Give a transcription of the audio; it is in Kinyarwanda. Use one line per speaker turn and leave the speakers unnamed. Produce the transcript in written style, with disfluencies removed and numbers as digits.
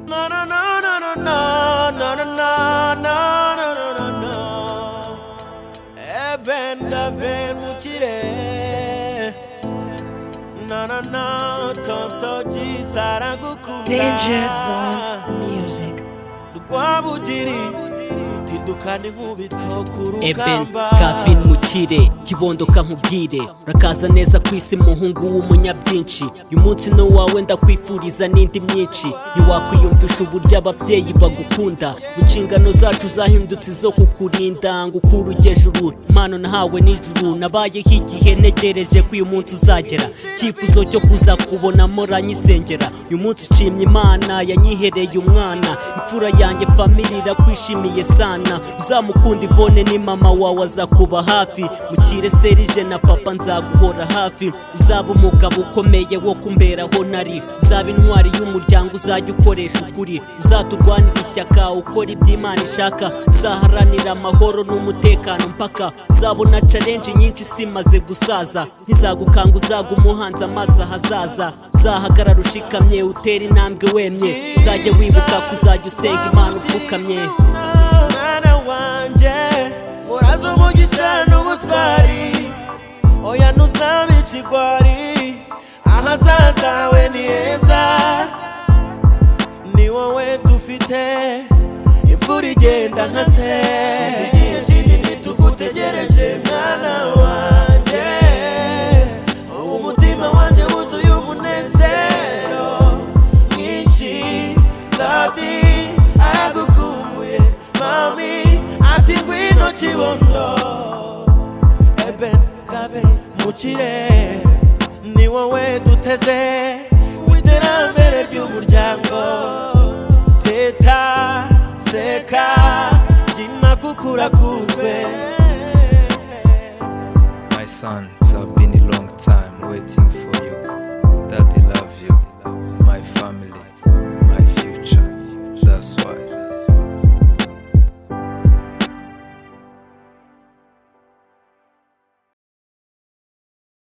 No, no, no, no, no, no, no, no, no, no, no, no, no, no. Eben Gavin Muchire. No, no, no, Tonto G Saragukunda.
Danger Zone Music.
Rwabugiri utindukane nk'ubito ku
Eben
rugamba.
Gavin Mukire kibondo kankubwire urakaza neza kwisi muhungu w'umunyabyinshi uyu munsi no wawe ndakwifuriza n'indi myinshi ntiwakwiyumvisha uburyo ababyeyi bagukunda mu nshingano zacu zahindutse zo kukurinda ngo ukurugeje uru impano nahawe n'ijuru nabayeho igihe ntegereje ko uyu munsi uzagera cyifuzo cyo kuza kubonamo ranyisengera uyu munsi nshimye Imana yanyihereye umwana imfura yanjye family irakwishimiye sana uzamukunda Ivone ni mama wawe azakuba hafi Mukire Serije na papa nzaguhora hafi uzaba umugabo ukomeye wo kumberaho nari uzaba intwari y'umuryango uzajya ukoresha ukuri uzaturwanira ishyaka ukora iby'Imana ishaka uzaharanira amahoro n'umutekano mpaka uzabona challenge nyinshi simaze gusaza ntizagukanga uzaguma uhanze amaso ahazaza uzahagarara ushikamye utera intambwe wemye uzajya wibuka kuzajya usenga Imana upfukamye
Mwana wanje murazo umugisha n'ubutwari oya ntuzaba ikigwari ahazaza hawe ni heza ni wowe dufite imfura igenda nka se igihe kinini tugutegereje mwana wanje umutima wanje wuzuye umunezero mwinshi Dadi aragukumbuye mami ati ngwino kibondo Eben Gavin Mukire ni wowe duteze w'iterambere ry'umuryango teta seka jima kukura kuzwe.
My son, it's been a long time waiting for you.